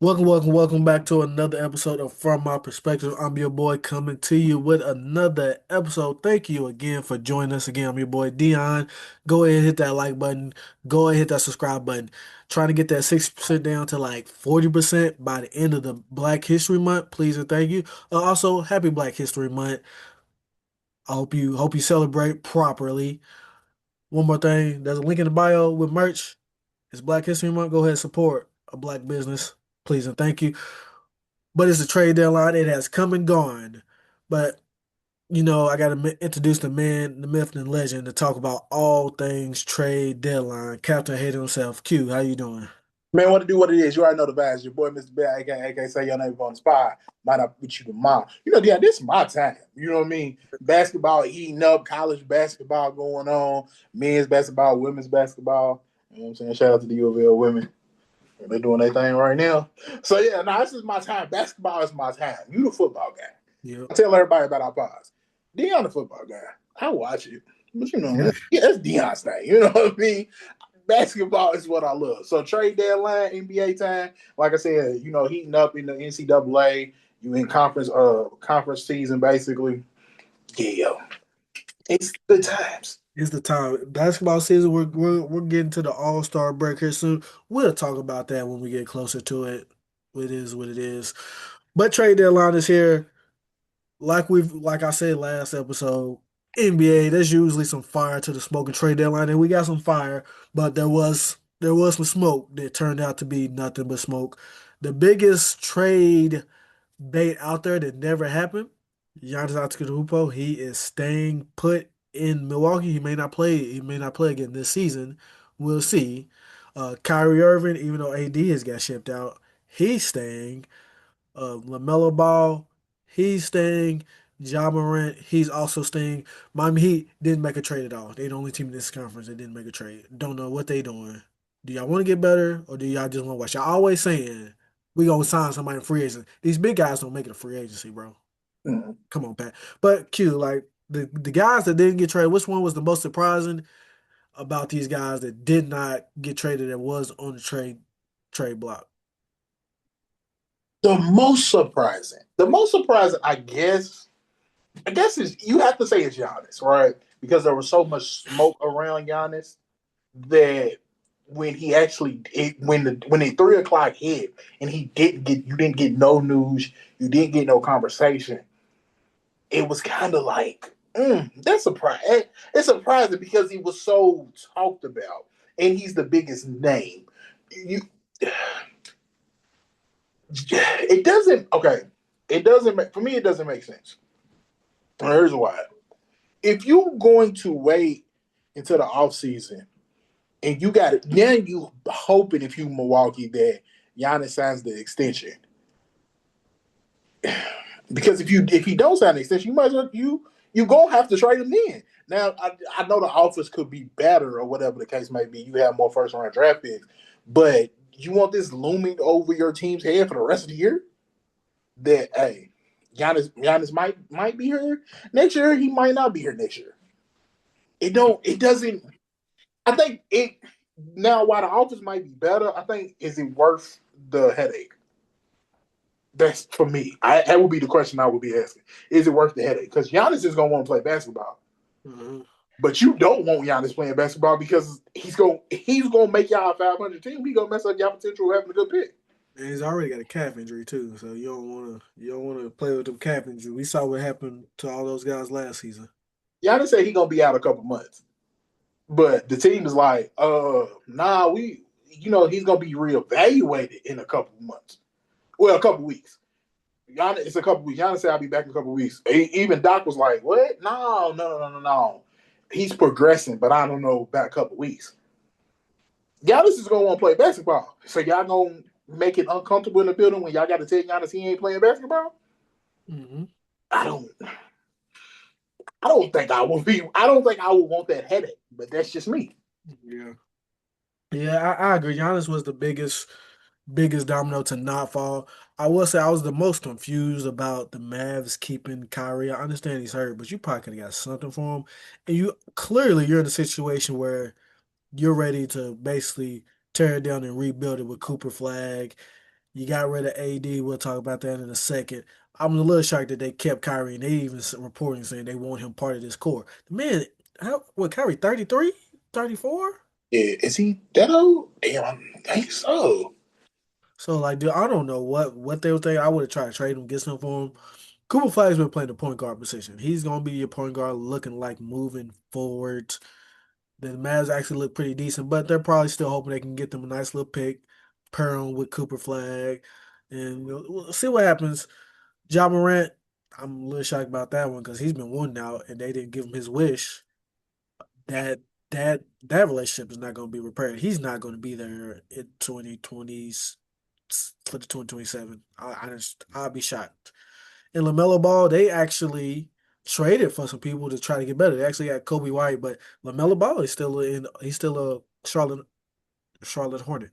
Welcome back to another episode of From My Perspective. I'm your boy coming to you with another episode. Thank you again for joining us again. I'm your boy Dion. Go ahead and hit that like button. Go ahead and hit that subscribe button. Trying to get that 60% down to like 40% by the end of the Black History Month. Please and thank you. Also, happy Black History Month. I hope you celebrate properly. One more thing, there's a link in the bio with merch. It's Black History Month. Go ahead and support a black business. Please and thank you. But it's a trade deadline. It has come and gone. But I got to introduce the man, the myth, and legend to talk about all things trade deadline. Captain Hater himself. Q, how you doing? Man, what to do, what it is. You already know the vibes. Your boy, Mr. Bear, aka say your name on the spot. Might not put you to mom. Yeah, this is my time. You know what I mean? Basketball eating up, college basketball going on, men's basketball, women's basketball. You know what I'm saying? Shout out to the U of L women. They're doing their thing right now. So, yeah, this is my time. Basketball is my time. You the football guy. Yep. I tell everybody about our pause. Dion the football guy. I watch it. But, that's Dion's thing. You know what I mean? Basketball is what I love. So trade deadline, NBA time, like I said, heating up in the NCAA. You in conference season basically. Yeah, it's the times. It's the time. Basketball season. We're getting to the All-Star break here soon. We'll talk about that when we get closer to it. It is what it is. But trade deadline is here. Like I said last episode, NBA, there's usually some fire to the smoke and trade deadline, and we got some fire, but there was some smoke that turned out to be nothing but smoke. The biggest trade bait out there that never happened, Giannis Antetokounmpo, he is staying put in Milwaukee. He may not play again this season. We'll see. Kyrie Irving, even though AD has got shipped out, he's staying. LaMelo Ball, he's staying. Ja Morant, he's also staying. Miami Heat didn't make a trade at all. They're the only team in this conference that didn't make a trade. Don't know what they doing. Do y'all want to get better or do y'all just want to watch? Y'all always saying we gonna sign somebody in free agent. These big guys don't make it a free agency, bro. Mhm. Come on, Pat. But Q, like the guys that didn't get traded, which one was the most surprising about these guys that did not get traded that was on the trade block? The most surprising, I guess is you have to say it's Giannis, right? Because there was so much smoke around Giannis that when he actually when the 3 o'clock hit and he didn't get you didn't get no news, you didn't get no conversation. It was kind of like that's surprising. It's surprising because he was so talked about and he's the biggest name. You, it doesn't okay. It doesn't for me. It doesn't make sense. And here's why. If you're going to wait until the off season and you got it, then you hoping if you Milwaukee that Giannis signs the extension. Because if he don't sign the extension, you might as well you gonna have to trade him in. Now I know the offers could be better or whatever the case may be. You have more first round draft picks, but you want this looming over your team's head for the rest of the year? That hey, Giannis might be here next year. He might not be here next year. It doesn't. I think it now. While the offers might be better, I think is it worth the headache? That's for me. That would be the question I would be asking. Is it worth the headache? Because Giannis is gonna want to play basketball, Mhm. but you don't want Giannis playing basketball because he's gonna make y'all a 500 team. He gonna mess up y'all potential of having a good pick. And he's already got a calf injury too, so you don't wanna play with them calf injury. We saw what happened to all those guys last season. Giannis said he gonna be out a couple months, but the team is like, nah, he's gonna be reevaluated in a couple months. Well, a couple weeks. Giannis, it's a couple weeks. Giannis said I'll be back in a couple weeks. Even Doc was like, "What? No, no, no, no, no, no. He's progressing, but I don't know about a couple weeks." Giannis is gonna want to play basketball, so y'all gonna make it uncomfortable in the building when y'all got to tell Giannis he ain't playing basketball. Hmm. I don't. I don't think I would be. I don't think I would want that headache. But that's just me. Yeah, yeah, I agree. Giannis was the biggest domino to not fall. I will say I was the most confused about the Mavs keeping Kyrie. I understand he's hurt, but you probably could have got something for him. And you're in a situation where you're ready to basically tear it down and rebuild it with Cooper Flag. You got rid of AD. We'll talk about that in a second. I'm a little shocked that they kept Kyrie, and they even reporting saying they want him part of this core. The man, what, Kyrie, 33, 34? Yeah, is he that old? Damn, I think so. So, like, dude, I don't know what they were thinking. I would have tried to trade him, get some for him. Cooper Flag's been playing the point guard position. He's going to be your point guard looking like moving forward. The Mavs actually look pretty decent, but they're probably still hoping they can get them a nice little pick, pair him with Cooper Flag, and we'll see what happens. Ja Morant, I'm a little shocked about that one because he's been wanting out and they didn't give him his wish. That that relationship is not going to be repaired. He's not going to be there in 2020s for the 2027. I'll be shocked. And LaMelo Ball, they actually traded for some people to try to get better. They actually got Kobe White, but LaMelo Ball is still in. He's still a Charlotte Hornet.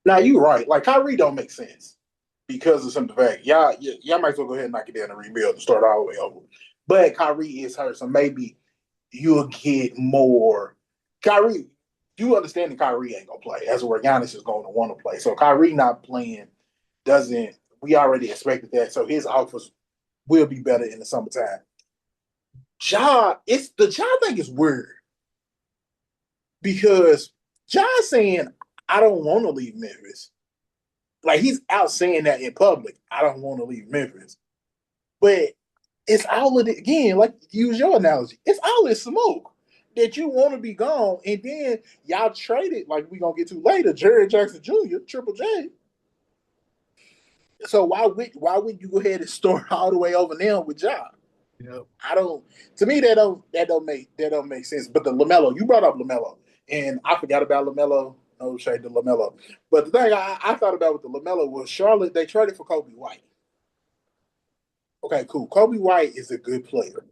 Now you right. Like Kyrie don't make sense because of some fact. Y'all might as well go ahead and knock it down and rebuild and start all the way over. But Kyrie is hurt, so maybe you'll get more. Kyrie, you understand that Kyrie ain't gonna play. That's where Giannis is going to want to play. So Kyrie not playing doesn't. We already expected that. So his offers will be better in the summertime. It's the Ja thing is weird because Ja saying I don't want to leave Memphis. Like he's out saying that in public. I don't want to leave Memphis. But it's all of it again, like use your analogy. It's all this smoke that you want to be gone, and then y'all traded like we gonna get to later, Jared Jackson Jr., Triple J. So why would you go ahead and start all the way over now with Ja? Yep. I don't. To me, that don't make sense. But the Lamelo, you brought up Lamelo, and I forgot about Lamelo. No shade to Lamelo, but the thing I thought about with the Lamelo was Charlotte. They traded for Kobe White. Okay, cool. Kobe White is a good player.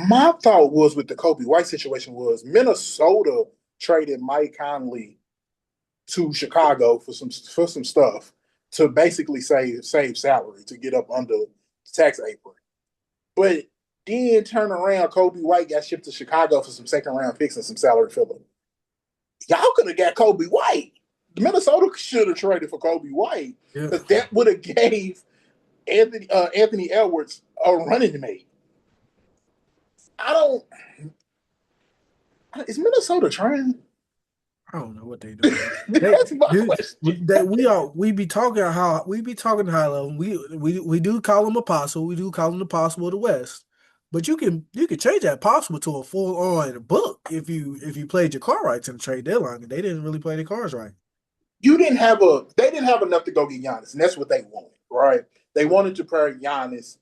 My thought was with the Kobe White situation was Minnesota traded Mike Conley to Chicago for some stuff to basically save salary to get up under the tax apron. But then turn around, Kobe White got shipped to Chicago for some second round picks and some salary filler. Y'all could have got Kobe White. Minnesota should have traded for Kobe White Yeah. because that would have gave Anthony Edwards a running mate. I don't. Is Minnesota trying? I don't know what they doing. They, That's my dude, question. we be talking high level. We do call them apostle. We do call them the possible of the West. But you can change that possible to a full on book if you played your card rights in the trade deadline. And they didn't really play their cards right. They didn't have enough to go get Giannis, and that's what they wanted, right? They wanted to pair Giannis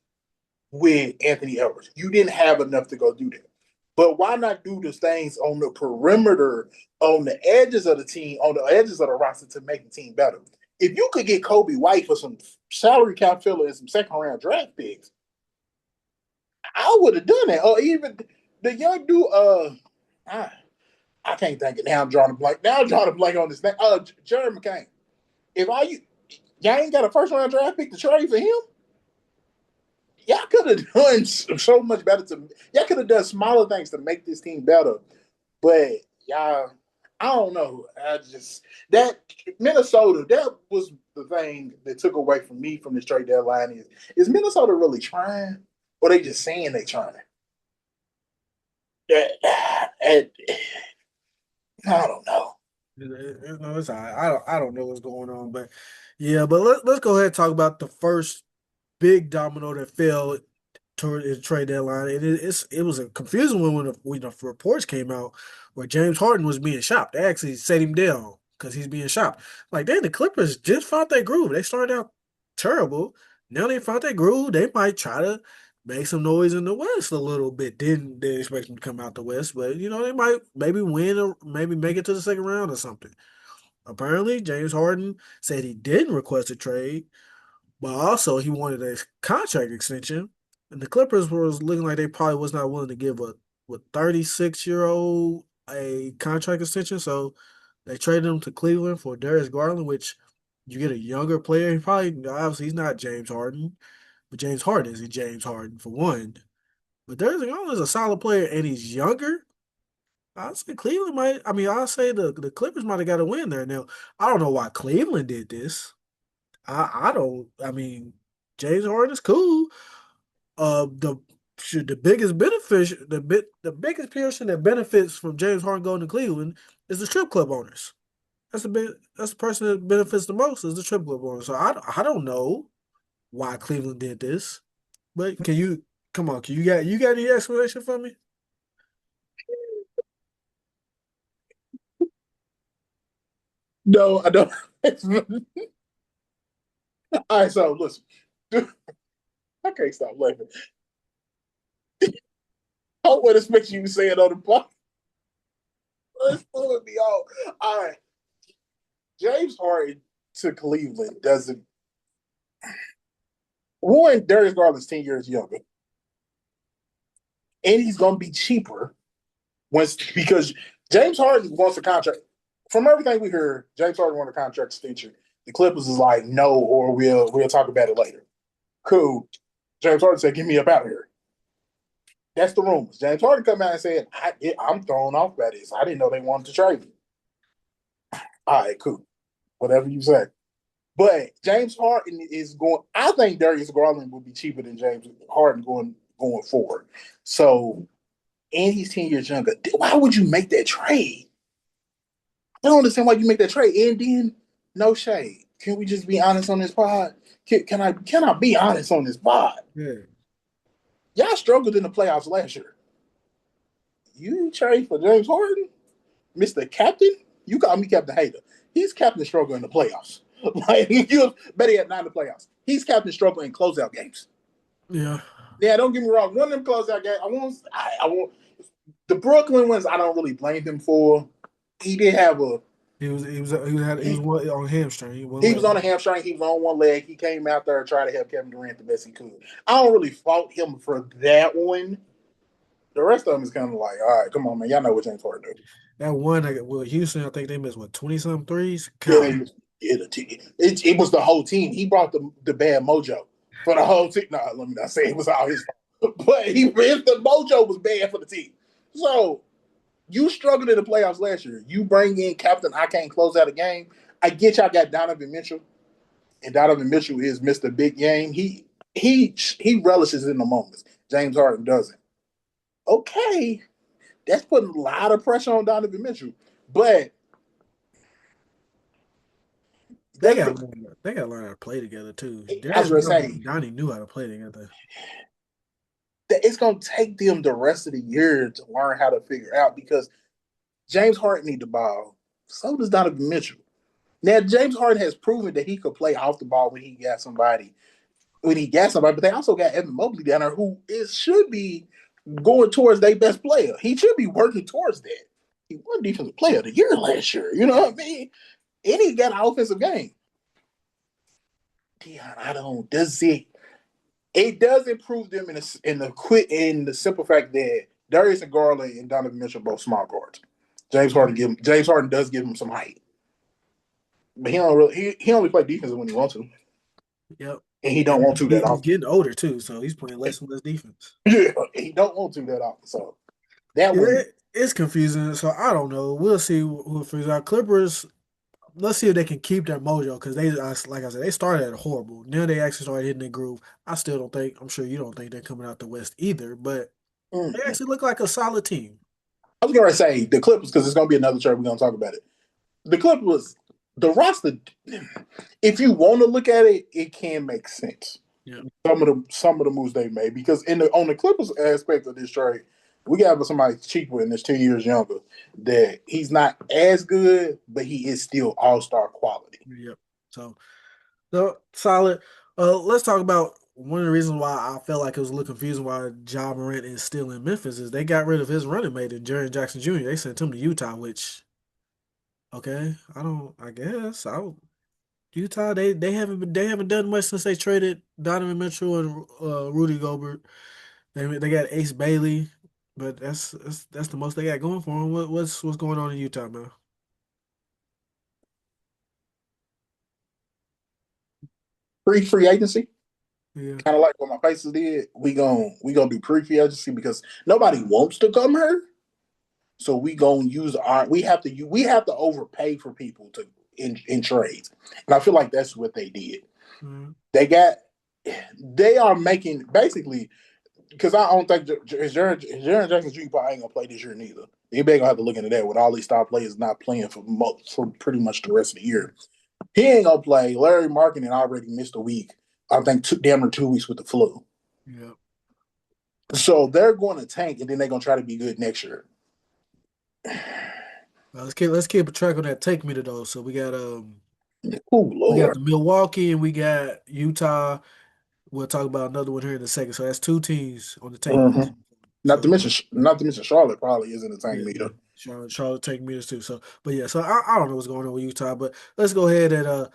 with Anthony Edwards. You didn't have enough to go do that. But why not do the things on the perimeter, on the edges of the team, on the edges of the roster to make the team better? If you could get Kobe White for some salary cap filler and some second round draft picks, I would have done that. Or even the young dude, I, I can't think it now. I'm drawing a blank. Now I'm drawing a blank on this thing. Jerry McCain. If y'all ain't got a first round draft pick to trade for him, y'all could have done so much better y'all could have done smaller things to make this team better. But y'all, I don't know. I just that Minnesota, that was the thing that took away from me from this trade deadline is Minnesota really trying? Or they just saying they trying? And, I don't know. No, it's all right. I don't know what's going on, but yeah. But let's go ahead and talk about the first big domino that fell toward the trade deadline. It was a confusing one when the reports came out where James Harden was being shopped. They actually set him down because he's being shopped. Like then the Clippers just found their groove. They started out terrible. Now they found their groove. They might try to make some noise in the West a little bit. Didn't expect them to come out the West, but they might maybe win or maybe make it to the second round or something. Apparently, James Harden said he didn't request a trade, but also he wanted a contract extension. And the Clippers was looking like they probably was not willing to give a 36-year-old a contract extension. So they traded him to Cleveland for Darius Garland, which you get a younger player. He probably obviously he's not James Harden, but James Harden isn't James Harden for one. But Darius Garland is a solid player and he's younger. I'd say Cleveland might. I mean, I'll say the Clippers might have got a win there. Now, I don't know why Cleveland did this. I don't. I mean, James Harden is cool. The biggest benefit, the biggest person that benefits from James Harden going to Cleveland is the strip club owners. That's the person that benefits the most is the strip club owner. So I don't know why Cleveland did this, but can you come on? You got any explanation for me? No, I don't. All right, so listen, I can't stop laughing. I would expect you to say it on the podcast. It's throwing me off. All right, James Harden to Cleveland doesn't. One, Darius Garland's 10 years younger, and he's going to be cheaper once because James Harden wants a contract. From everything we heard, James Harden wants a contract extension. The Clippers is like, no, or we'll talk about it later. Cool. James Harden said, "Get me up out of here." That's the rumors. James Harden come out and said, I'm thrown off by this. I didn't know they wanted to trade me. All right, cool. Whatever you say. But James Harden is going. I think Darius Garland will be cheaper than James Harden going forward. So, and he's 10 years younger. Why would you make that trade? I don't understand why you make that trade. And then, no shade. Can we just be honest on this pod? Can I be honest on this pod? Yeah, Y'all struggled in the playoffs last year. You trade for James Harden, Mr. Captain. You call me Captain Hater. He's Captain Struggle in the playoffs. Like you better yet, not in the playoffs. He's Captain Struggle in closeout games. yeah. Yeah, don't get me wrong. One of them closeout games, I want the Brooklyn ones. I don't really blame him for. He did have a He was he, on hamstring. He one he was leg. on a hamstring. He was on one leg. He came out there and tried to help Kevin Durant the best he could. I don't really fault him for that one. The rest of them is kind of like, all right, come on, man. Y'all know what James Harden do. That one, well, Houston, I think they missed what 20 something threes. Yeah, God, it was the whole team. He brought the bad mojo for the whole team. No, let me not say it was all his fault, but the mojo was bad for the team. So you struggled in the playoffs last year. You bring in Captain. I can't close out a game. I get y'all got Donovan Mitchell, and Donovan Mitchell is Mister Big Game. He relishes in the moments. James Harden doesn't. Okay, that's putting a lot of pressure on Donovan Mitchell, but they that's got the they got to learn how to play together too. I was Darius gonna Garland say and Donnie knew how to play together. that it's gonna take them the rest of the year to learn how to figure out because James Harden need the ball. So does Donovan Mitchell. Now James Harden has proven that he could play off the ball when he got somebody, but they also got Evan Mobley down there who should be going towards their best player. He should be working towards that. He won defensive player of the year last year. You know what I mean? And he got an offensive game. Yeah, I don't. Does it does improve them in the simple fact that Darius and Garland and Donovan Mitchell are both small guards. James Harden does give him some height, but he only play defense when he wants to, Yep. and he don't And want to that he's often. getting older too, so he's playing less and less defense. Yeah, he don't want to that often. So that Yeah, one, it's confusing. So I don't know. We'll see who figures out. Clippers. Let's see if they can keep their mojo because like I said, they started at horrible. Now they actually started hitting their groove. I still don't think. I'm sure you don't think they're coming out the West either, but they mm, actually look like a solid team. I was gonna say the Clippers because it's gonna be another trade. We're gonna talk about it. The Clippers, the roster. If you want to look at it, it can make sense. Yeah. Some of the moves they made because on the Clippers aspect of this trade, we got somebody cheaper and that's 10 years younger. That he's not as good, but he is still all star quality. Yep. So solid. Let's talk about one of the reasons why I felt like it was a little confusing why Ja Morant is still in Memphis is they got rid of his running mate and Jaren Jackson Jr. They sent him to Utah, which okay, I don't. I guess I don't. Utah they haven't done much since they traded Donovan Mitchell and Rudy Gobert. They got Ace Bailey, but that's the most they got going for them. What's going on in Utah, man? Free agency, Yeah, kind of like what my Pacers did. We gonna do free agency because nobody wants to come here. So we have to overpay for people to in trades, and I feel like that's what they did. Mm-hmm. They are making basically because I don't think Jaren Jackson Jr. probably ain't gonna play this year neither. Anybody gonna have to look into that with all these star players not playing for pretty much the rest of the year. He ain't gonna play. Larry Markkinen already missed a week. I think damn near 2 weeks with the flu. Yeah. So they're going to tank, and then they're going to try to be good next year. Let's keep a track on that take meter though. So Oh we got Lord. the Milwaukee and we got Utah. We'll talk about another one here in a second. So that's two teams on the tank meter. Mm-hmm. Not to So mention, not to mention, Charlotte probably is in the tank yeah, yeah. meter. Charlotte take meters too. So, but yeah, so I don't know what's going on with Utah, but let's go ahead and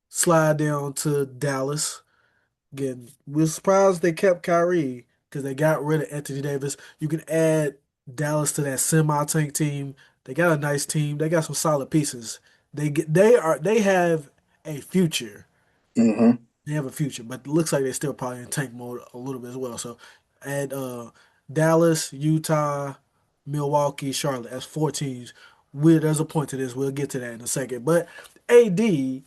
slide down to Dallas. Again, we're surprised they kept Kyrie because they got rid of Anthony Davis. You can add Dallas to that semi-tank team. They got a nice team. They got some solid pieces. They have a future. Mm-hmm. They have a future, but it looks like they're still probably in tank mode a little bit as well. So add Dallas, Utah, Milwaukee, Charlotte. That's four teams. There's a point to this. We'll get to that in a second. But AD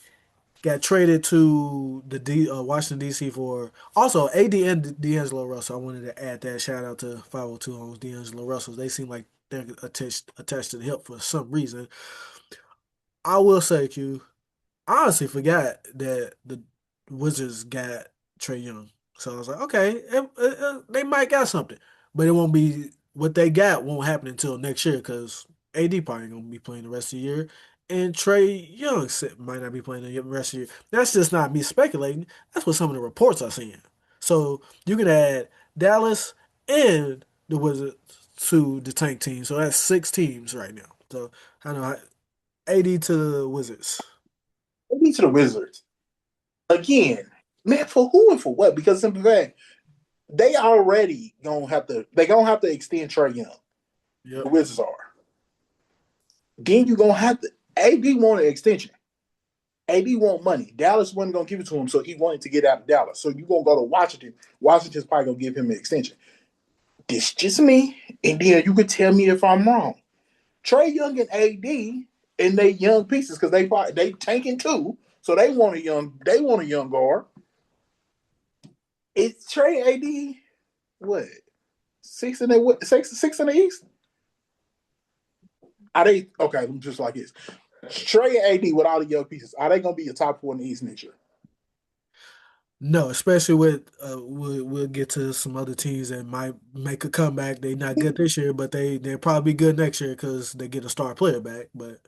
got traded to the Washington D.C. for also AD and D'Angelo Russell. I wanted to add that shout out to 502 on D'Angelo Russell. They seem like they're attached to the hip for some reason. I will say, Q, I honestly forgot that the Wizards got Trey Young. So I was like, okay, they might got something, but it won't be what they got. Won't happen until next year because AD probably gonna be playing the rest of the year, and Trey Young might not be playing the rest of the year. That's just not me speculating. That's what some of the reports are saying. So you can add Dallas and the Wizards to the tank team. So that's six teams right now. So I know AD to the Wizards. Maybe to the Wizards again, man. For who and for what? Because simple fact, they already gonna have to. They gonna have to extend Trey Young. The Yep. Wizards are. Then you gonna have to. AD want an extension. AD want money. Dallas wasn't gonna give it to him, so he wanted to get out of Dallas. So you gonna go to Washington. Washington's probably gonna give him an extension. This just me, and then you could tell me if I'm wrong. Trey Young and AD and they young pieces because they tanking too, so they want a young guard. It's Trey AD what six in the East? Are they okay? Just like this, Trey and AD with all the young pieces, are they gonna be a top four in the East next year? No, especially with we'll get to some other teams that might make a comeback. They not good this year, but they'll probably be good next year because they get a star player back. But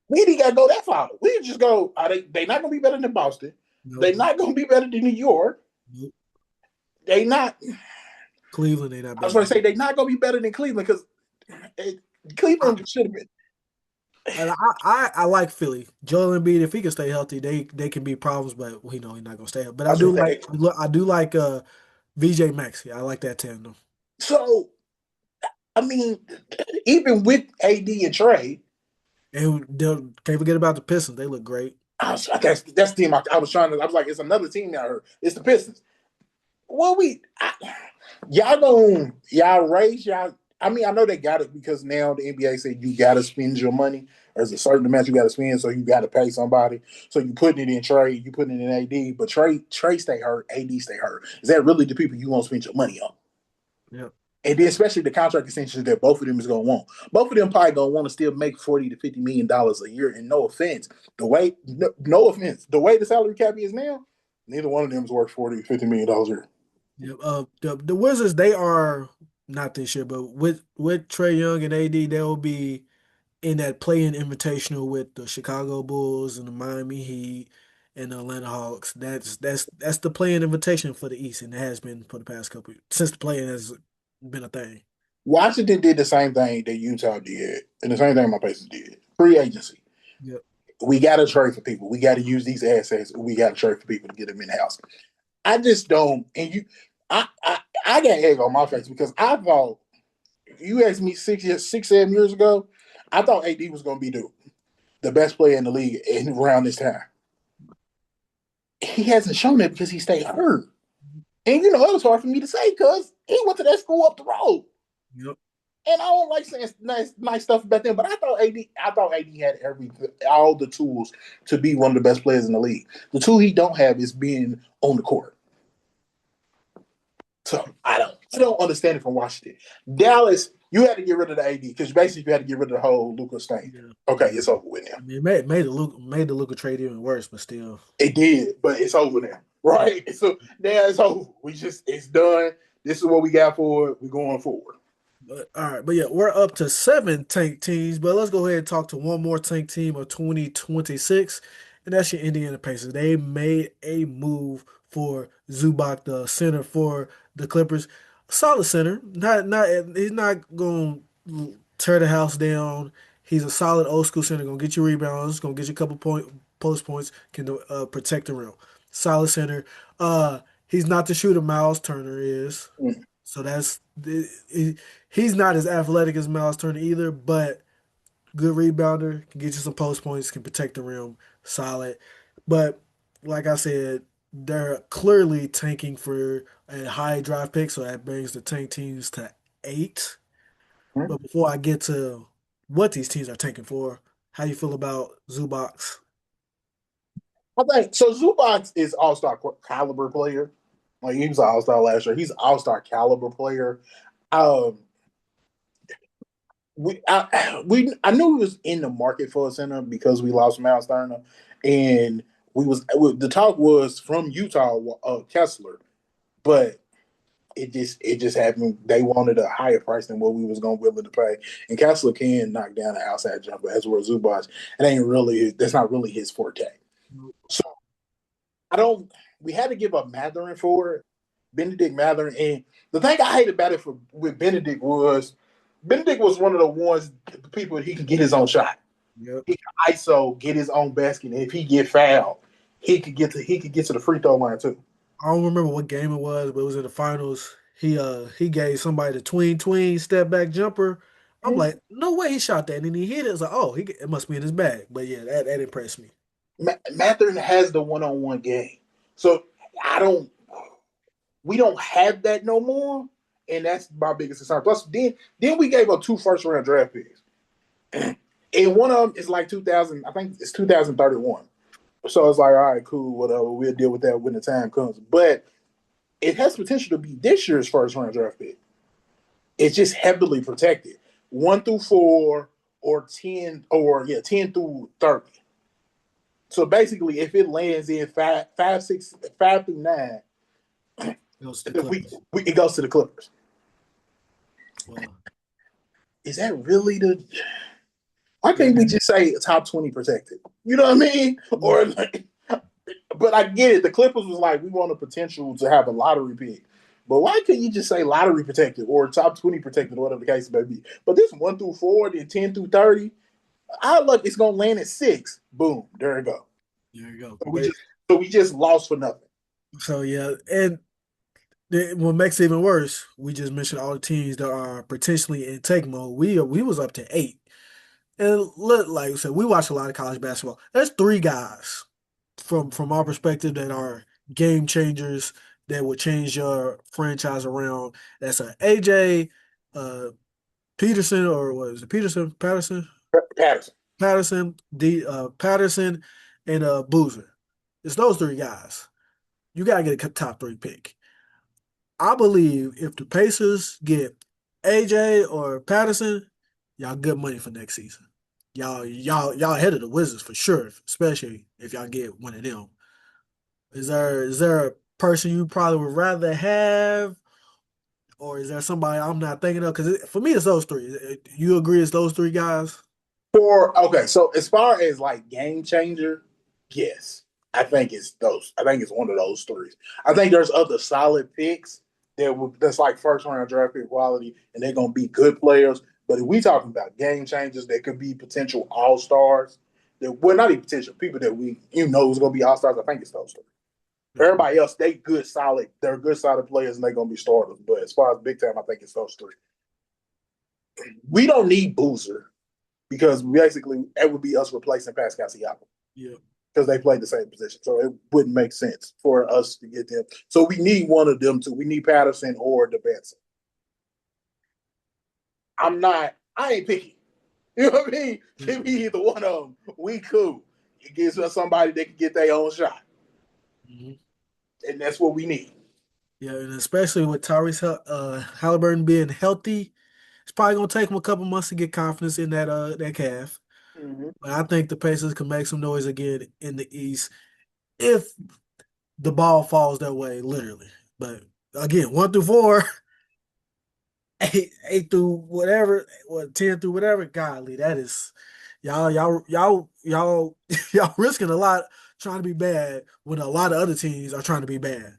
We ain't gotta go that far. We just go. Are they not gonna be better than Boston? They nope, not gonna be better than New York. nope. They not. Cleveland, they not I was better going to than say them. they not gonna be better than Cleveland because I, Cleveland should have been. I like Philly. Joel Embiid, if he can stay healthy, they can be problems, but we know he's not gonna stay healthy. But I was gonna say I do like VJ Maxey. I like that tandem. so. I mean, even with AD and Trey, And can't forget about the Pistons. They look great. that's the team I was trying to. I was like, it's another team now. It's the Pistons. Well, y'all don't y'all raise y'all. I mean, I know they got it because now the NBA said you got to spend your money. There's a certain amount you got to spend, so you got to pay somebody. So you putting it in Trey, you putting it in AD, but Trey stay hurt, AD stay hurt. Is that really the people you want to spend your money on? Yeah. And then especially the contract extensions that both of them is gonna want. Both of them probably gonna want to still make $40 to $50 million a year. And no offense, no offense, the way the salary cap is now, neither one of them is worth $40 to $50 million a year. Yeah, the Wizards they are not this year, but with Trey Young and AD, they'll be in that playing invitational with the Chicago Bulls and the Miami Heat and the Atlanta Hawks. That's the playing invitation for the East, and it has been for the past couple since the playing has been a thing. Washington did the same thing that Utah did, and the same thing my Pacers did. Free agency. Yep. We got to trade for people. We got to use these assets. We got to trade for people to get them in house. I just don't. And I got egg on my face because I thought if you asked me 6, 7 years ago, I thought AD was going to be the best player in the league around this time. He hasn't shown that because he stayed hurt. And it was hard for me to say because he went to that school up the road. Yep. And I don't like saying nice stuff about them, but I thought AD had all the tools to be one of the best players in the league. The tool he don't have is being on the court. So I don't understand it from Washington. Dallas, you had to get rid of the AD because basically you had to get rid of the whole Lucas thing. Yeah, Okay, yeah. it's over with now. I mean, it made the Luka trade even worse, but still. It did, but it's over now. Right? So now it's over. It's done. This is what we got for it. We're going forward. But all right, but yeah, we're up to seven tank teams. But let's go ahead and talk to one more tank team of 2026, and that's your Indiana Pacers. They made a move for Zubac, the center for the Clippers. Solid center. Not he's not going to tear the house down. He's a solid old school center. Gonna get you rebounds. Gonna get you a couple post points. Can protect the rim. Solid center. He's not the shooter Miles Turner is. Mm. So he's not as athletic as Miles Turner either, but good rebounder, can get you some post points, can protect the rim, solid. But like I said, they're clearly tanking for a high draft pick, so that brings the tank teams to eight. But before I get to what these teams are tanking for, how you feel about Zubox? I think so. Zubac is All Star caliber player. Like he was an All Star last year. He's All Star caliber player. Um, I knew he was in the market for a center because we lost Miles Turner, and the talk was from Utah, Kessler, but it just happened. They wanted a higher price than what we was going to willing to pay, and Kessler can knock down an outside jumper as well as Zubac. That's not really his forte. So I don't. We had to give up Mathurin for it, Benedict Mathurin, and the thing I hate about it with Benedict was one of the ones the people he can get his own shot. Yep. He can ISO get his own basket, and if he get fouled, he could get to the free throw line too. I don't remember what game it was, but it was in the finals. He gave somebody the tween step back jumper. I'm Mm-hmm. like, no way he shot that, and then he hit it. It's like, oh, it must be in his bag. But yeah, that impressed me. Mathurin has the one-on-one game, so I don't. We don't have that no more, and that's my biggest concern. Plus, then we gave up two first-round draft picks, and one of them is like 2000. I think it's 2031. So it's like, all right, cool, whatever. We'll deal with that when the time comes. But it has potential to be this year's first-round draft pick. It's just heavily protected, 1 through 4 or 10 through 30. So basically, if it lands in 5, 6, 5 through 9, It goes to the Clippers. it goes to the Clippers. Well, Is that really the? Why can't we just say top 20 protected? You know what I mean? Or like, but I get it. The Clippers was like, we want a potential to have a lottery pick. But why couldn't you just say lottery protected or top 20 protected, or whatever the case may be? But this 1 through 4, then 10 through 30, I look, it's gonna land at 6. Boom, there you go. there you go. So we just lost for nothing. So yeah, and what makes it even worse, we just mentioned all the teams that are potentially in tank mode. We was up to eight. And look, like I said, we watch a lot of college basketball. There's three guys from our perspective that are game changers that would change your franchise around. That's a AJ, uh, Peterson, or what is it? Patterson. Patterson, and Boozer. It's those three guys. You gotta get a top three pick. I believe if the Pacers get AJ or Patterson, y'all good money for next season. Y'all ahead of the Wizards for sure, especially if y'all get one of them. Is there a person you probably would rather have, or is there somebody I'm not thinking of? Because for me, it's those three. You agree it's those three guys? Okay, so as far as like game changer, yes, I think it's those. I think it's one of those three. I think there's other solid picks that's like first round draft pick quality, and they're gonna be good players. But if we talking about game changers, that could be potential all stars. That well, not even potential people that we is gonna be all stars. I think it's those three. Everybody else, they're good solid players, and they're gonna be starters. But as far as big time, I think it's those three. We don't need Boozer because basically it would be us replacing Pascal Siakam Yeah. because they played the same position. So it wouldn't make sense for us to get them. So we need one of them too. We need Patterson or DeBenson. I ain't picky. You know what I mean? Give me either one of them. We cool. It gives us somebody that can get their own shot. Mhm. And that's what we need. Yeah, and especially with Tyrese Halliburton being healthy, it's probably gonna take him a couple months to get confidence in that calf. Mm-hmm. But I think the Pacers can make some noise again in the East if the ball falls that way, literally. But again, 1 through 4, eight through whatever, what 10 through whatever. Godly, that is y'all y'all risking a lot trying to be bad when a lot of other teams are trying to be bad.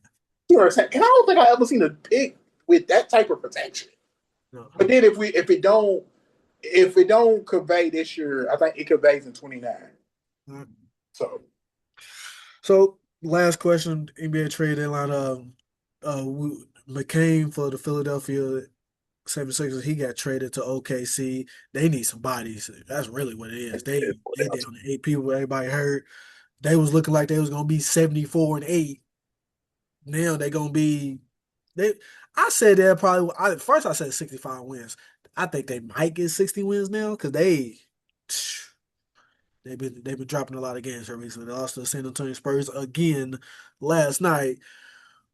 You know what I'm saying? And I don't think I ever seen a pick with that type of protection. No. But then if it don't convey this year, I think it conveys in 29. So So last question, NBA trade deadline. McCain for the Philadelphia 76ers, he got traded to OKC. They need some bodies. That's really what it is. They down to 8 people. Everybody hurt. They was looking like they was gonna be 74-8. Now they gonna be they. I said they're probably. First I said 65 wins. I think they might get 60 wins now because they've been dropping a lot of games here recently. They lost to the San Antonio Spurs again last night.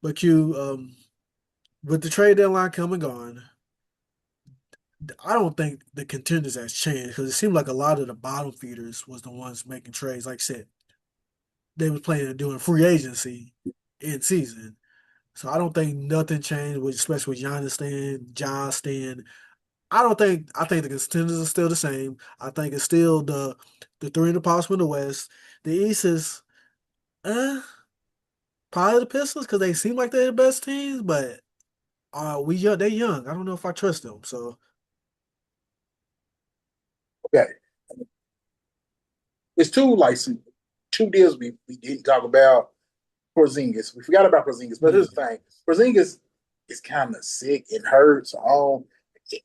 But with the trade deadline coming on, I don't think the contenders has changed because it seemed like a lot of the bottom feeders was the ones making trades. Like I said, they was playing and doing free agency in season. So I don't think nothing changed, especially with Giannis staying, Ja staying. I think the contenders are still the same. I think it's still the three in the possible in the West. The East is uh probably the Pistons because they seem like they're the best teams, but we young, they young. I don't know if I trust them. So okay. It's two deals we didn't talk about. Porzingis. We forgot about Porzingis, but yeah. here's the thing: Porzingis is kind of sick and hurt. So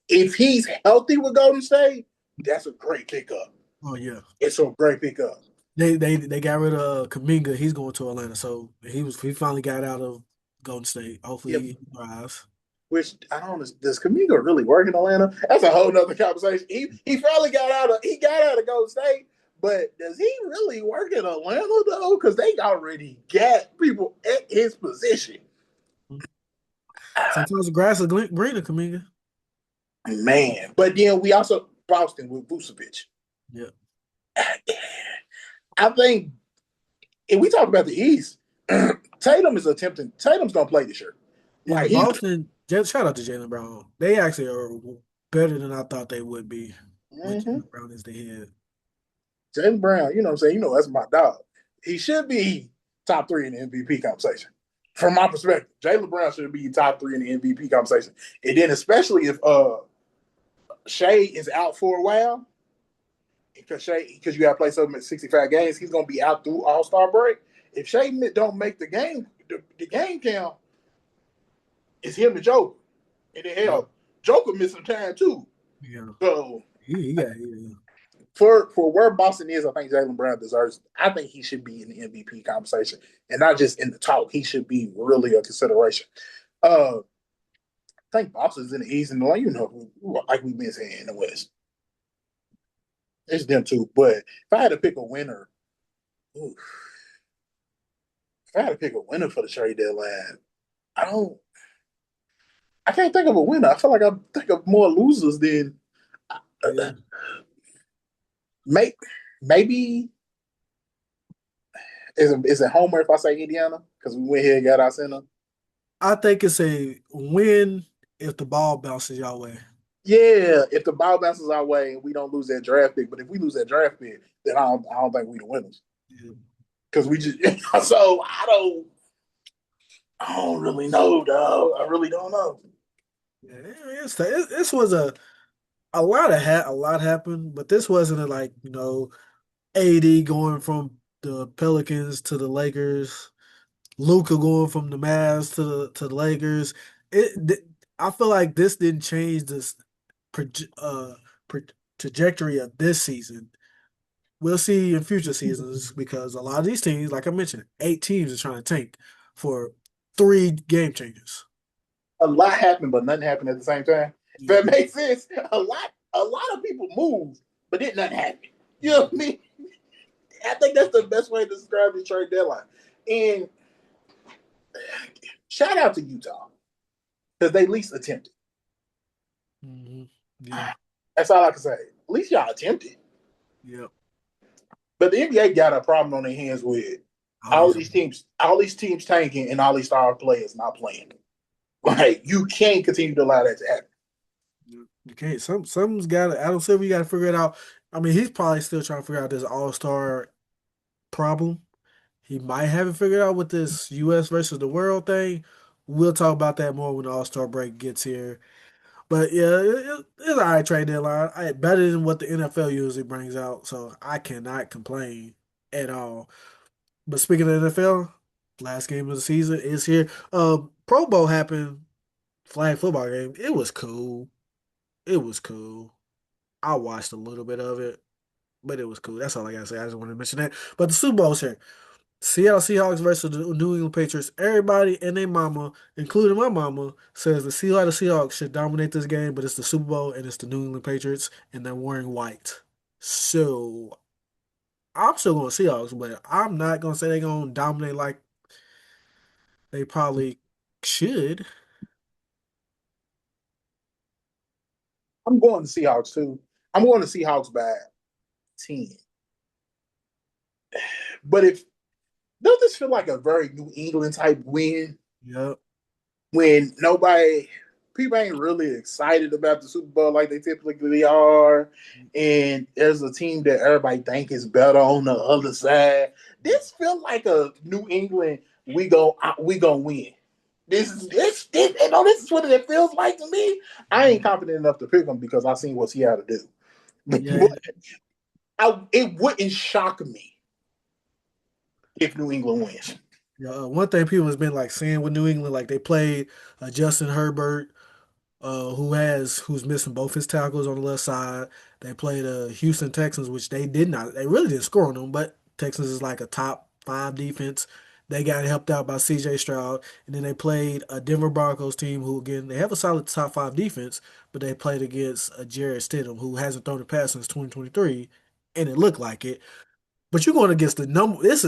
if he's healthy with Golden State, that's a great pickup. Oh yeah. It's a great pickup. They got rid of Kaminga. He's going to Atlanta, so he finally got out of Golden State. Hopefully Yep. he thrives. Which I don't know. Does Kaminga really work in Atlanta? That's a whole nother conversation. He finally got out of Golden State, but does he really work in Atlanta though? Because they already got people at his position. Sometimes the grass is greener, Kaminga. Man, but then we also Boston with Vucevic. Yeah. I think if we talk about the East, Tatum's gonna play this year. Yeah, Like he Boston. Shout out to Jalen Brown. They actually are better than I thought they would be with mm-hmm. Jalen Brown as the head. Jalen Brown, you know what I'm saying? You know, that's my dog. He should be top three in the MVP conversation. From my perspective, Jalen Brown should be top three in the MVP conversation. And then especially if Shea is out for a while, because you got to play something at 65 games, he's gonna be out through All-Star break. If Shea don't make the game count, it's him and Joker. And then Yeah. hell, Joker missed some time too. Yeah. So Yeah. for where Boston is, I think Jalen Brown deserves. I think he should be in the MVP conversation, and not just in the talk. He should be really a consideration. I think Boston's in the East, and like we've been saying in the West, it's them too. But if I had to pick a winner, oof, if I had to pick a winner for the trade deadline, I don't. I can't think of a winner. I feel like I think of more losers than Yeah. maybe. Maybe is it Homer if I say Indiana because we went here and got our center? I think it's a win if the ball bounces your way. Yeah, if the ball bounces our way and we don't lose that draft pick, but if we lose that draft pick, then I don't think we the winners Yeah. because we just so I don't really know, dog. I really don't know. Yeah, this was a lot happened, but this wasn't like AD going from the Pelicans to the Lakers, Luca going from the Mavs to the Lakers. I feel like this didn't change this uh pro- trajectory of this season. We'll see in future seasons because a lot of these teams, like I mentioned, 8 teams are trying to tank for 3 game changers. A lot happened, but nothing happened at the same time. That makes sense. A lot of people move, but did nothing happen. You know what I mean? I think that's the best way to describe the trade deadline. And shout out to Utah because they at least attempted. Mm-hmm. Yeah. That's all I can say. At least y'all attempted. Yep. But the NBA got a problem on their hands with Always. all these teams tanking and all these star players not playing. Like you can't continue to allow that to happen. You can't. Something's got to. Adam Silver, you got to figure it out. I mean, he's probably still trying to figure out this All Star problem. He might have it figured out with this U.S. versus the world thing. We'll talk about that more when the All Star break gets here. But yeah, it's all right trade deadline. Better than what the NFL usually brings out, so I cannot complain at all. But speaking of NFL, last game of the season is here. Pro Bowl happened, flag football game. It was cool. It was cool. I watched a little bit of it, but it was cool. That's all I gotta say. I just wanted to mention that. But the Super Bowl's here. Seattle Seahawks versus the New England Patriots. Everybody and their mama, including my mama, says the Seattle Seahawks should dominate this game, but it's the Super Bowl and it's the New England Patriots, and they're wearing white. So I'm still going Seahawks, but I'm not gonna say they're gonna dominate like they probably should. I'm going to Seahawks too. I'm going to Seahawks by 10. But if does this feel like a very New England type win Yep. when nobody people ain't really excited about the Super Bowl like they typically are, and there's a team that everybody think is better on the other side. This feels like a New England we go win. This is what it feels like to me. I ain't confident enough to pick them because I seen what he had to do. Yeah. It wouldn't shock me if New England wins. Yeah. One thing people has been like saying with New England, like they played Justin Herbert, who's missing both his tackles on the left side. They played Houston Texans, which they really didn't score on them, but Texans is like a top five defense. They got helped out by C.J. Stroud, and then they played a Denver Broncos team who again they have a solid top five defense, but they played against a Jarrett Stidham who hasn't thrown a pass since 2023, and it looked like it. But you're going against the number. This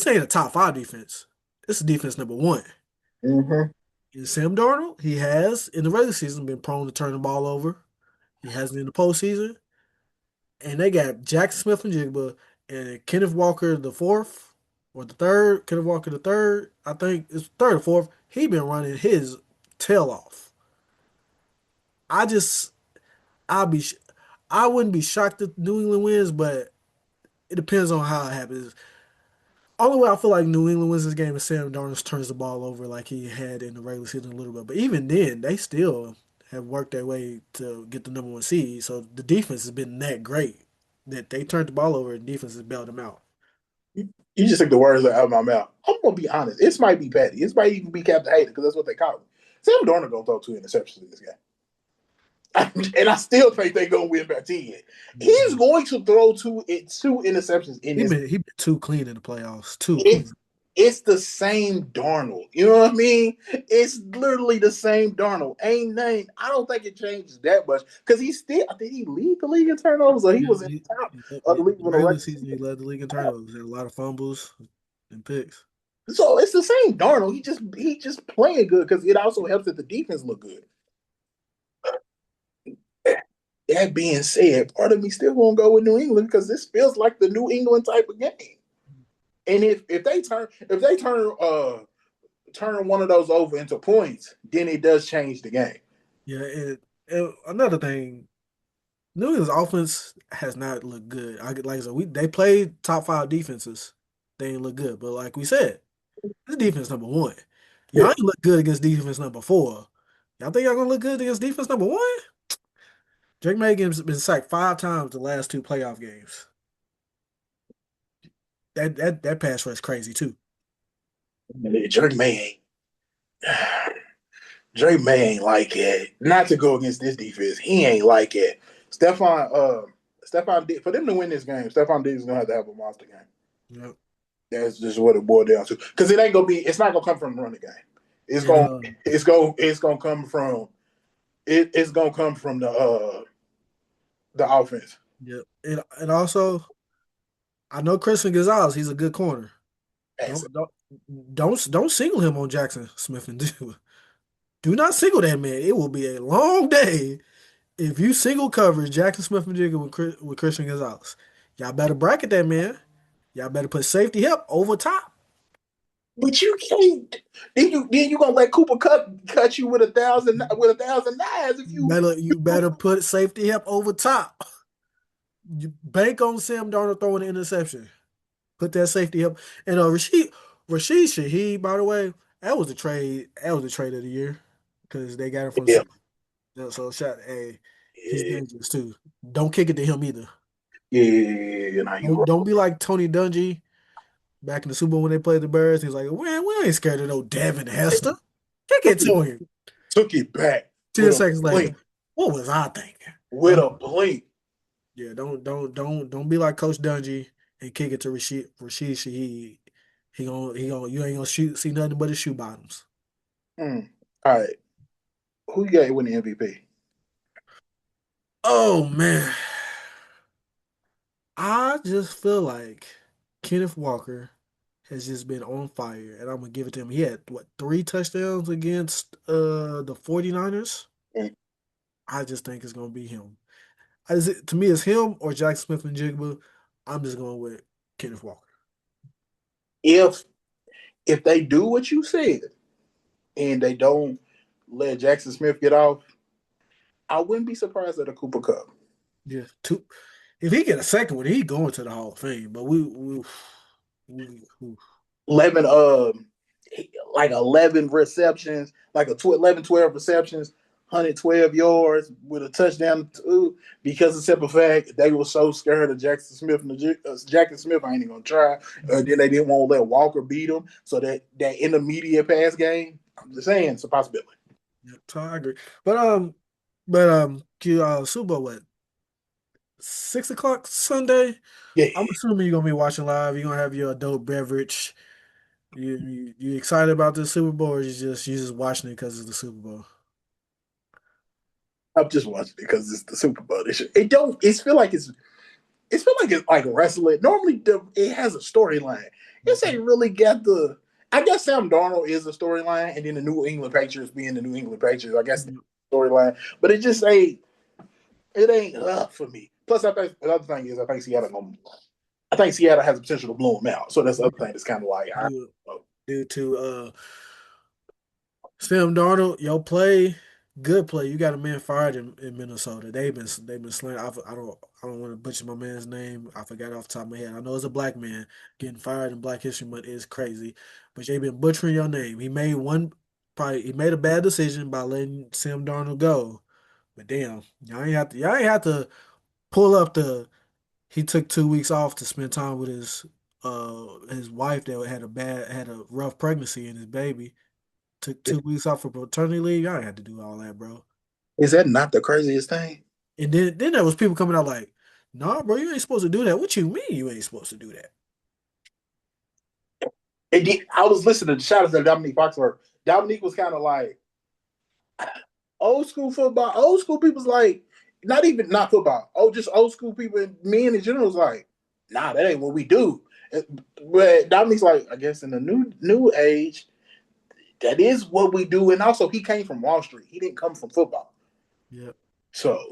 ain't a top five defense. This is defense number one. Mm-hmm. And Sam Darnold, he has in the regular season been prone to turn the ball over. He hasn't in the postseason. And they got Jackson Smith and Jigba and Kenneth Walker the fourth or the third. Kenneth Walker the third. I think it's third or fourth. He been running his tail off. I just I'll be I wouldn't be shocked if New England wins, but it depends on how it happens. Only way I feel like New England wins this game is Sam Darnold turns the ball over like he had in the regular season a little bit. But even then, they still have worked their way to get the number one seed. So the defense has been that great that they turned the ball over and defense has bailed them out. You just took the words out of my mouth. I'm gonna be honest. This might be petty. This might even be Captain Hater because that's what they call him. Sam Darnold gonna throw 2 interceptions in this game. And I still think they're gonna win by 10. He's going to throw two interceptions in this. He been too clean in the playoffs. Too clean. It's the same Darnold. You know what I mean? It's literally the same Darnold. Ain't name. I don't think it changes that much because I think he lead the league in turnovers, or he was in the top of the league The when the regular right season, he led the league in turnovers. Had a lot of fumbles and picks. So it's the same Darnold. He just playing good because it also helps that the defense look good. That being said, part of me still won't go with New England because this feels like the New England type of game. And if they turn one of those over into points, then it does change the game. Yeah, and another thing, New England's offense has not looked good. Like I said, they played top five defenses. They ain't look good. But like we said, this defense number one. Y'all Yeah. ain't look good against defense number four. Y'all think y'all gonna look good against defense number one? Drake Magen's been sacked 5 times the last 2 playoff games. That pass rush crazy too. Drake May Drake May ain't like it. Not to go against this defense, he ain't like it. Stephon for them to win this game, Stephon Diggs is gonna have to have a monster game. Yep. That's just what it boiled down to. Because it's not gonna come from the running game. It's And gonna come from it's gonna come from the offense. Yep. And also, I know Christian Gonzalez, he's a good corner. That's it. Don't single him on Jackson Smith and do. Do not single that man. It will be a long day if you single coverage Jackson Smith and Jigga with Christian Gonzalez. Y'all better bracket that man. Y'all better put safety help over top. But you can't. Then you gonna let Cooper cut you with a thousand knives if you. You better put safety help over top. You bank on Sam Darnold throwing an interception. Put that safety help. And Rashid Shaheed, by the way, that was the trade. That was the trade of the year because they got him from the Yeah, Saints. So shot, hey, he's yeah, dangerous too. Don't kick it to him either. yeah. Now you Don't right. be like Tony Dungy back in the Super Bowl when they played the Bears. He's like, man, we ain't scared of no Devin Hester. Kick it Took it, to him. took it back 10 seconds later, blink. what was I thinking? With a blink. Yeah, don't be like Coach Dungy and kick it to Rashid Shaheed. He gonna you ain't gonna see nothing but his shoe bottoms. Mm. All right, who you got winning MVP? Oh man, I just feel like Kenneth Walker has just been on fire, and I'm gonna give it to him. He had what 3 touchdowns against the 49ers. Mm. I just think it's gonna be him. To me, it's him or Jack Smith and Jigba. I'm just going with Kenneth Walker. If if they do what you said and they don't let Jackson Smith get off, I wouldn't be surprised at a Cooper Cup. Yeah, two. If he get a second one, he going to the Hall of Fame. But we 11 like 11 receptions, like 11, 12 receptions, 112 yards with a touchdown too, because of the simple fact they were so scared of Jackson Smith and Jackson Smith ain't even gonna try. Then they didn't want to let Walker beat him, so that intermediate pass game. I'm just saying it's a possibility. yeah, so I agree. But Super Bowl what 6 o'clock Sunday? Yeah, I'm assuming you're gonna be watching live. You're gonna have your adult beverage. You excited about the Super Bowl, or you just watching it because it's the Super Bowl? I'm just watching it because it's the Super Bowl. It don't. It feel like it's like wrestling. Normally, it has a storyline. This ain't really got the. I guess Sam Darnold is a storyline, and then the New England Patriots being the New England Patriots. I guess the Mhm. storyline, but it just ain't. It ain't for me. Plus, I think the other thing is I think Seattle has the potential to blow them out. So that's the other thing that's kind of like I Due, don't know. due to Sam Darnold, your play, good play. You got a man fired in Minnesota. They've been slaying. I don't want to butcher my man's name. I forgot off the top of my head. I know it's a black man getting fired in Black History Month is crazy, but they've been butchering your name. He made a bad decision by letting Sam Darnold go. But damn, y'all ain't have to pull up the. He took 2 weeks off to spend time with his wife that had a rough pregnancy and his baby. Took 2 weeks off for paternity leave. Y'all ain't had to do all that, bro. Is that not the craziest thing? And then there was people coming out like, "Nah, bro, you ain't supposed to do that." What you mean you ain't supposed to do that? I was listening to shout out to Dominique Foxworth. Dominique was kind of like old school football. Old school people's like not football. Oh, just old school people. Men in general is like, nah, that ain't what we do. But Dominique's like, I guess in the new age, that is what we do. And also, he came from Wall Street. He didn't come from football. Yep. So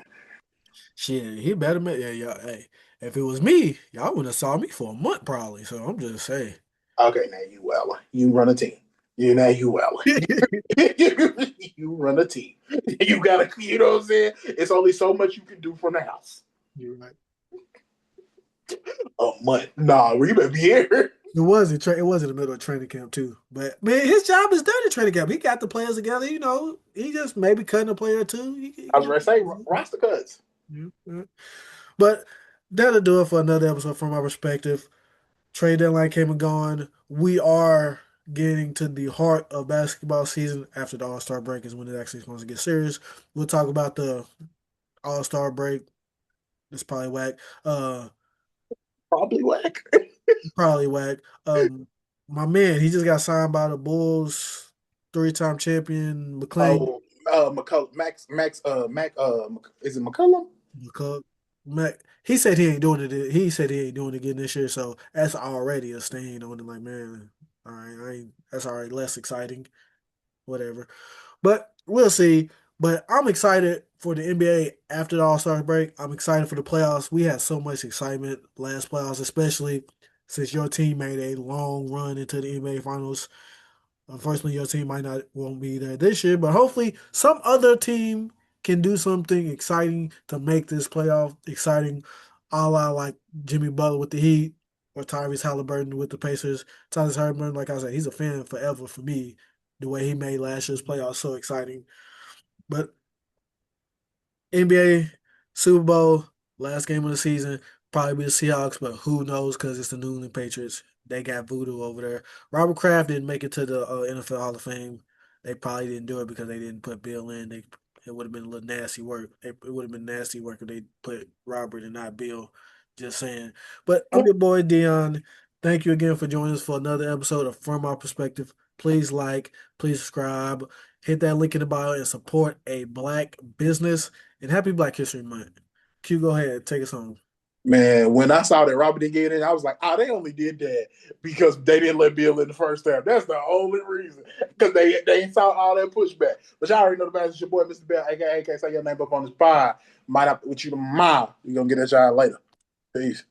Shit, he better make yeah. Hey, if it was me, y'all wouldn't have saw me for a month probably. So I'm just saying. okay, now you well, you run a team. You well. You run a team. You gotta, you know what I'm saying? It's only so much you can do from the house. You're right. A month. Nah, we better be here. It was in the middle of training camp too. But man, his job is done in training camp. He got the players together. He just maybe cutting a player or two. I was ready to say roster cuts. Yeah. But that'll do it for another episode from my perspective. Trade deadline came and gone. We are getting to the heart of basketball season after the All Star break is when it actually supposed to get serious. We'll talk about the All Star break. It's probably whack. Probably whack. Probably whack. My man, he just got signed by the Bulls, 3-time champion McLean. Oh, is it McCullum? McCook, Mac, he said he ain't doing it. He said he ain't doing it again this year. So that's already a stain on it. Like, man, all right, that's already less exciting. Whatever. But we'll see. But I'm excited for the NBA after the All Star break. I'm excited for the playoffs. We had so much excitement last playoffs, especially since your team made a long run into the NBA Finals. Unfortunately, your team might not won't be there this year, but hopefully some other team can do something exciting to make this playoff exciting, a la like Jimmy Butler with the Heat or Tyrese Halliburton with the Pacers. Tyrese Halliburton, like I said, he's a fan forever for me. The way he made last year's playoffs so exciting. But NBA Super Bowl, last game of the season, probably be the Seahawks, but who knows because it's the New England Patriots. They got voodoo over there. Robert Kraft didn't make it to the NFL Hall of Fame. They probably didn't do it because they didn't put Bill in. It would have been a little nasty work. It would have been nasty work if they put Robert and not Bill. Just saying. But I'm your boy Dion. Thank you again for joining us for another episode of From Our Perspective. Please like, please subscribe, hit that link in the bio, and support a black business. And happy Black History Month. Q, go ahead, take us home. Man, when I saw that Robert didn't get in, I was like, oh, they only did that because they didn't let Bill in the first half. That's the only reason. Because they saw all that pushback. But y'all already know the best. It's your boy, Mr. Bell, aka say your name up on this pod. Might have with you tomorrow. We're gonna get at y'all later. Peace.